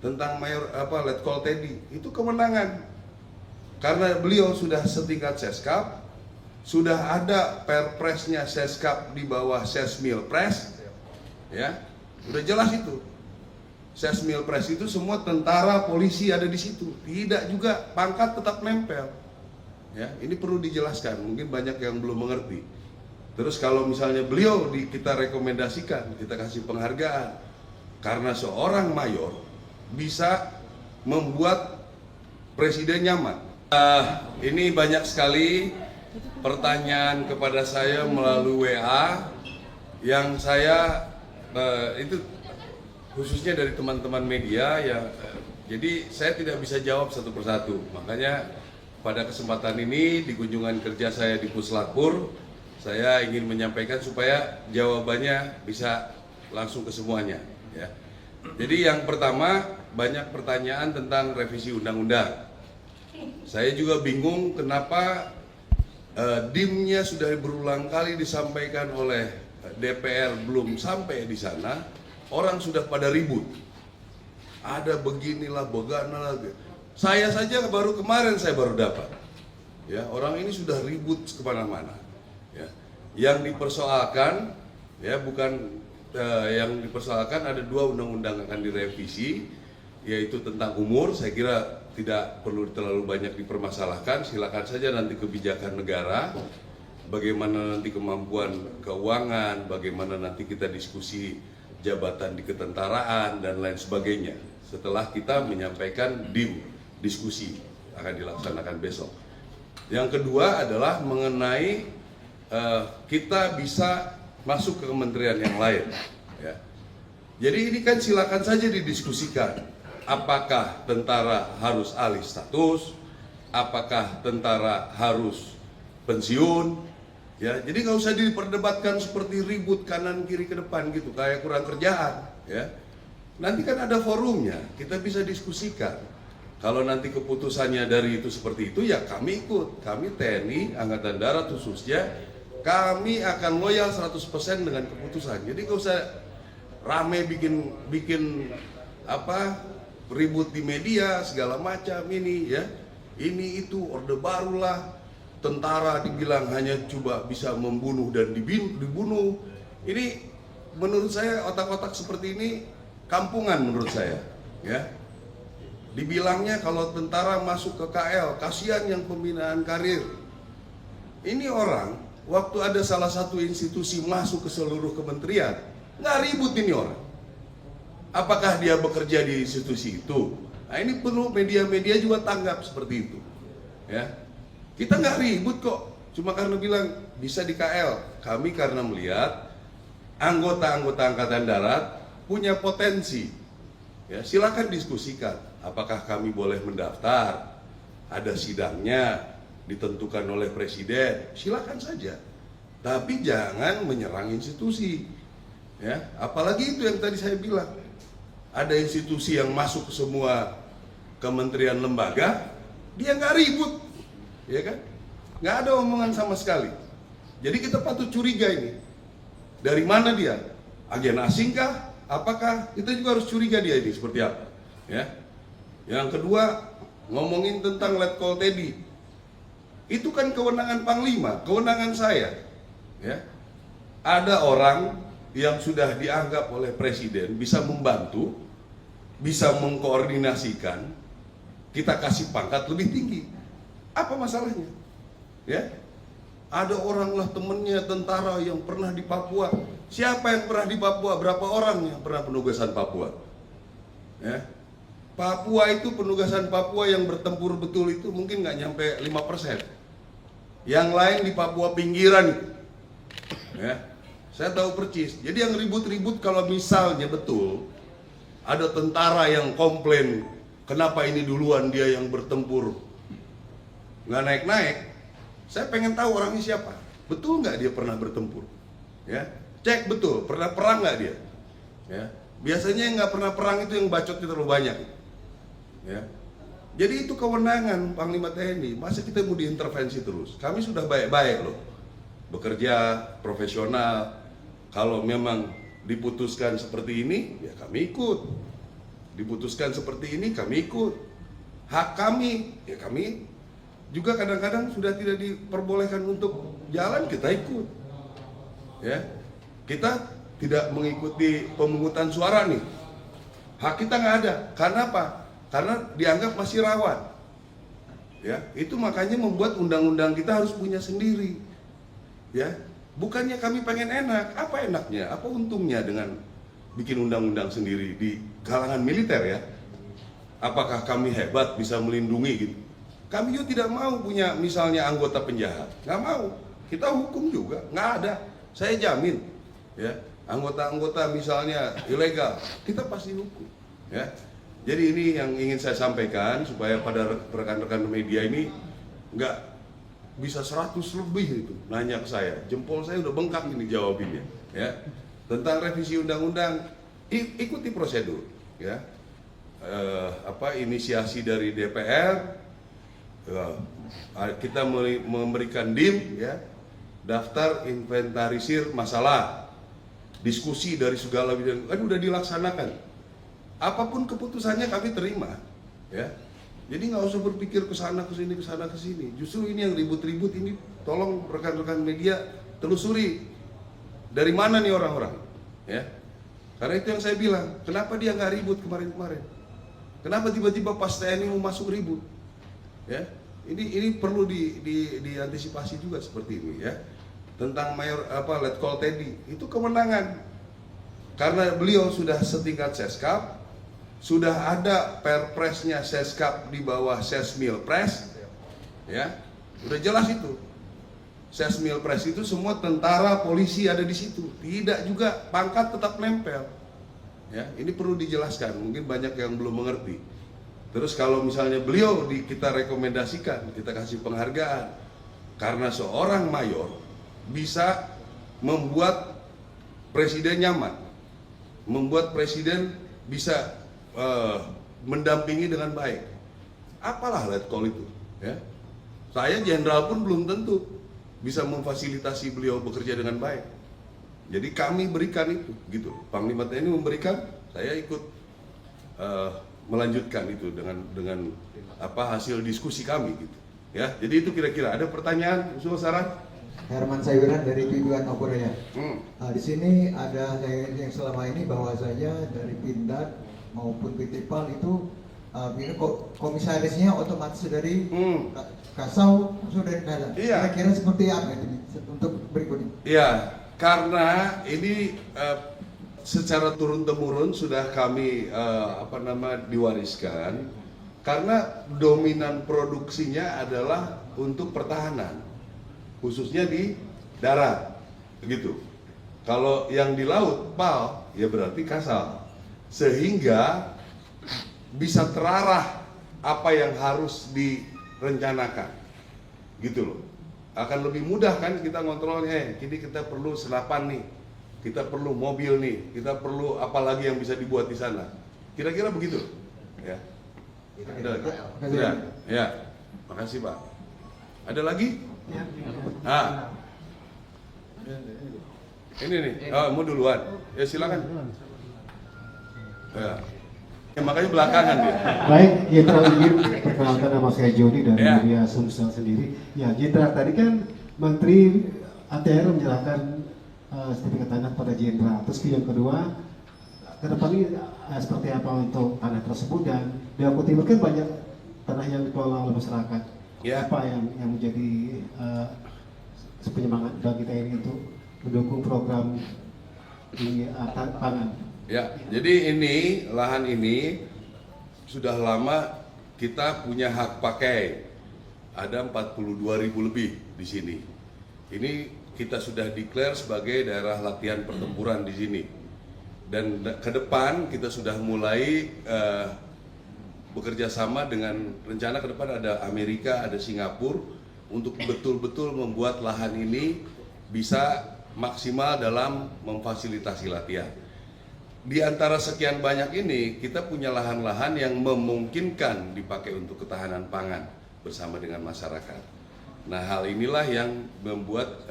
tentang Letkol Teddy, itu kewenangan. Karena beliau sudah setingkat Seskap, sudah ada perpresnya Seskap di bawah Sesmilpres, ya, udah jelas itu. Sesmilpres itu semua tentara, polisi ada di situ, tidak juga pangkat tetap nempel. Ya, ini perlu dijelaskan, mungkin banyak yang belum mengerti. Terus kalau misalnya beliau kita rekomendasikan, kita kasih penghargaan, karena seorang mayor bisa membuat presiden nyaman. Ini banyak sekali pertanyaan kepada saya melalui WA yang saya itu khususnya dari teman-teman media ya. Jadi saya tidak bisa jawab satu persatu. Makanya pada kesempatan ini di kunjungan kerja saya di Puslapur, saya ingin menyampaikan supaya jawabannya bisa langsung ke semuanya. Ya. Jadi yang pertama, banyak pertanyaan tentang revisi undang-undang. Saya juga bingung kenapa DIM-nya sudah berulang kali disampaikan oleh DPR belum sampai di sana, orang sudah pada ribut. Ada beginilah, begana lagi. Saya saja baru kemarin saya baru dapat. Ya, orang ini sudah ribut kemana-mana. Ya. Yang dipersoalkan, ya bukan yang dipersoalkan ada 2 undang-undang akan direvisi, yaitu tentang umur. Saya kira tidak perlu terlalu banyak dipermasalahkan. Silakan saja nanti kebijakan negara, bagaimana nanti kemampuan keuangan, bagaimana nanti kita diskusi jabatan di ketentaraan dan lain sebagainya. Setelah kita menyampaikan diskusi akan dilaksanakan besok. Yang kedua adalah mengenai kita bisa masuk ke kementerian yang lain. Ya. Jadi ini kan silakan saja didiskusikan. Apakah tentara harus alih status? Apakah tentara harus pensiun? Ya, jadi nggak usah diperdebatkan seperti ribut kanan kiri ke depan gitu, kayak kurang kerjaan. Ya, nanti kan ada forumnya, kita bisa diskusikan. Kalau nanti keputusannya dari itu seperti itu, ya kami ikut. Kami TNI, Angkatan Darat khususnya, kami akan loyal 100% dengan keputusan. Jadi nggak usah rame bikin ribut di media segala macam ini ya. Ini itu orde barulah, tentara dibilang hanya coba bisa membunuh dan dibunuh. Ini menurut saya otak-otak seperti ini kampungan menurut saya, ya. Dibilangnya kalau tentara masuk ke KL, kasihan yang pembinaan karir. Ini orang waktu ada salah satu institusi masuk ke seluruh kementerian, nggak ribut ini orang. Apakah dia bekerja di institusi itu? Nah, ini perlu media-media juga tanggap seperti itu. Ya, kita nggak ribut kok. Cuma karena bilang bisa di KL. Kami karena melihat anggota-anggota Angkatan Darat punya potensi. Ya, silakan diskusikan. Apakah kami boleh mendaftar? Ada sidangnya ditentukan oleh presiden. Silakan saja. Tapi jangan menyerang institusi. Ya, apalagi itu yang tadi saya bilang. Ada institusi yang masuk ke semua kementerian lembaga, dia nggak ribut, ya kan? Nggak ada omongan sama sekali. Jadi kita patut curiga ini. Dari mana dia? Agen asing kah? Apakah? Kita juga harus curiga dia ini seperti apa. Ya. Yang kedua, ngomongin tentang Letkol Teddy. Itu kan kewenangan Panglima, kewenangan saya. Ya. Ada orang yang sudah dianggap oleh presiden bisa membantu, bisa mengkoordinasikan, kita kasih pangkat lebih tinggi. Apa masalahnya? Ya, ada orang lah temennya tentara yang pernah di Papua. Siapa yang pernah di Papua? Berapa orang yang pernah penugasan Papua? Ya, Papua itu penugasan Papua yang bertempur betul itu mungkin nggak nyampe 5%. Yang lain di Papua pinggiran itu. Ya. Saya tahu percis. Jadi yang ribut-ribut kalau misalnya betul ada tentara yang komplain kenapa ini duluan dia yang bertempur nggak naik-naik. Saya pengen tahu orangnya siapa. Betul nggak dia pernah bertempur? Ya, cek betul pernah perang nggak dia? Ya, biasanya yang nggak pernah perang itu yang bacotnya terlalu banyak. Ya, jadi itu kewenangan Panglima TNI. Masa kita mau diintervensi terus? Kami sudah baik-baik loh, bekerja profesional. Kalau memang diputuskan seperti ini, ya kami ikut. diputuskan seperti ini kami ikut. Hak kami, ya kami juga kadang-kadang sudah tidak diperbolehkan untuk jalan, kita ikut. Ya, kita tidak mengikuti pemungutan suara nih. Hak kita nggak ada. Karena apa? Karena dianggap masih rawan. Ya, itu makanya membuat undang-undang kita harus punya sendiri. Ya, bukannya kami pengen enak. Apa enaknya? Apa untungnya dengan bikin undang-undang sendiri di kalangan militer ya? Apakah kami hebat bisa melindungi gitu? Kami juga tidak mau punya misalnya anggota penjahat. Nggak mau. Kita hukum juga. Nggak ada. Saya jamin. Ya, anggota-anggota misalnya ilegal, kita pasti hukum. Ya. Jadi ini yang ingin saya sampaikan supaya pada rekan-rekan media ini nggak bisa 100 lebih itu nanya ke saya. Jempol saya udah bengkak ini jawabinnya. Ya. Tentang revisi undang-undang, ikuti prosedur. Ya. Inisiasi dari DPR, kita memberikan DIM, ya, daftar inventarisir masalah, diskusi dari segala bidang, kan udah dilaksanakan. Apapun keputusannya kami terima, ya. Jadi nggak usah berpikir ke sana ke sini ke sana ke sini. Justru ini yang ribut-ribut ini, tolong rekan-rekan media telusuri dari mana nih orang-orang, ya. Karena itu yang saya bilang, kenapa dia nggak ribut kemarin-kemarin? Kenapa tiba-tiba pas TNI mau masuk ribut? Ya, ini perlu diantisipasi juga seperti ini, ya. Tentang Letkol Teddy itu kewenangan, karena beliau sudah setingkat Seskap, sudah ada perpresnya Seskap di bawah Sesmilpres, ya, udah jelas itu. Sesmilpres itu semua tentara, polisi ada di situ, tidak juga pangkat tetap nempel. Ya, ini perlu dijelaskan, mungkin banyak yang belum mengerti. Terus kalau misalnya beliau kita rekomendasikan, kita kasih penghargaan, karena seorang mayor bisa membuat presiden nyaman, membuat presiden bisa mendampingi dengan baik. Apalah Letkol itu, ya. Saya jenderal pun belum tentu bisa memfasilitasi beliau bekerja dengan baik. Jadi kami berikan itu, gitu. Panglima TNI memberikan, saya ikut melanjutkan itu dengan hasil diskusi kami, gitu. Ya, jadi itu kira-kira. Ada pertanyaan, usul saran? Herman Sayuran dari Tujuan Korea. Di sini ada yang selama ini bahwasanya dari Pindad maupun PT PAL itu komisarisnya otomatis dari Kasau sudah ada. Iya. Kira-kira seperti apa ini untuk berikutnya? Iya, karena ini secara turun-temurun sudah kami diwariskan, karena dominan produksinya adalah untuk pertahanan, khususnya di darat, begitu. Kalau yang di laut PAL, ya berarti Kasal, sehingga bisa terarah apa yang harus direncanakan, gitu loh. Akan lebih mudah kan kita ngontrolnya. Kini kita perlu senapan nih, kita perlu mobil nih, kita perlu apa lagi yang bisa dibuat di sana. Kira-kira begitu, ya. Ada lagi? Sudah, ya. Makasih Pak. Ada lagi? Ah, ini nih. Oh, mau duluan? Ya silakan. Ya. Ya, makanya belakangan dia. Baik, Jenderal izin perkenalkan nama saya Joni dari Media Sumsel sendiri. Ya, Jenderal tadi kan Menteri ATR menyerahkan sertifikat tanah pada Jenderal. Terus yang kedua, ke depan ini seperti apa untuk tanah tersebut, dan di Lombok Timur kan banyak tanah yang dikelola oleh masyarakat. Ya. Apa yang menjadi penyemangat bagi TNI untuk mendukung program di pangan? Ya, jadi ini lahan ini sudah lama kita punya hak pakai. Ada 42.000 lebih di sini. Ini kita sudah declare sebagai daerah latihan pertempuran di sini. Dan ke depan kita sudah mulai bekerja sama dengan rencana ke depan ada Amerika, ada Singapura untuk betul-betul membuat lahan ini bisa maksimal dalam memfasilitasi latihan. Di antara sekian banyak ini, kita punya lahan-lahan yang memungkinkan dipakai untuk ketahanan pangan bersama dengan masyarakat. Nah, hal inilah yang membuat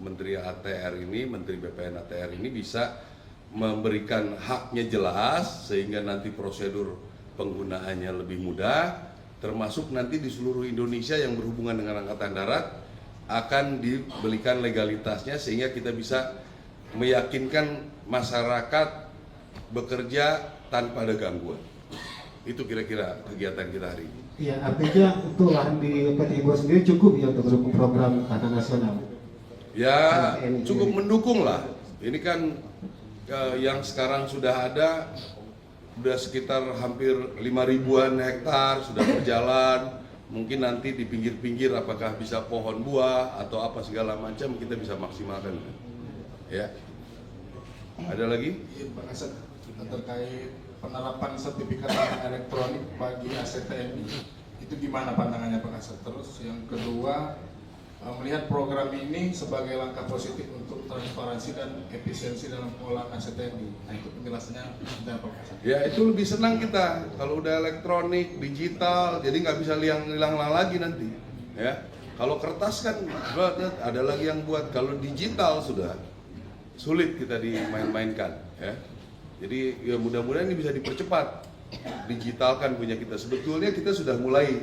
Menteri ATR ini, Menteri BPN ATR ini bisa memberikan haknya jelas sehingga nanti prosedur penggunaannya lebih mudah, termasuk nanti di seluruh Indonesia yang berhubungan dengan Angkatan Darat akan diberikan legalitasnya sehingga kita bisa meyakinkan masyarakat bekerja tanpa ada gangguan. Itu kira-kira kegiatan kita hari ini. Iya, artinya untuk lahan di PT Ibu sendiri cukup ya untuk mendukung program tahanan nasional. Ya, cukup mendukung lah. Ini kan yang sekarang sudah ada, sudah sekitar hampir 5.000-an hektar sudah berjalan. Mungkin nanti di pinggir-pinggir apakah bisa pohon buah atau apa segala macam kita bisa maksimalkan. Ya. Ada lagi? Iya, Pak Kasat, terkait penerapan sertifikat tanah elektronik bagi aset TNI, itu gimana pandangannya Pak Kasat? Terus yang kedua, melihat program ini sebagai langkah positif untuk transparansi dan efisiensi dalam pengelolaan aset TNI. Nah, itu penjelasannya dan Pak Kasat. Ya, itu lebih senang kita kalau udah elektronik, digital, jadi nggak bisa hilang lagi nanti. Ya, kalau kertas kan ada lagi yang buat. Kalau digital sudah sulit kita dimain-mainkan. Ya, jadi ya mudah-mudahan ini bisa dipercepat, digitalkan punya kita. Sebetulnya kita sudah mulai.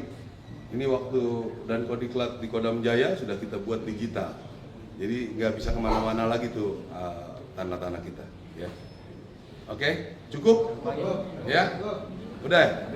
Ini waktu dan Kodiklat di Kodam Jaya sudah kita buat digital. Jadi nggak bisa kemana-mana lagi tuh tanah-tanah kita. Ya. Oke, cukup? Ya? Udah?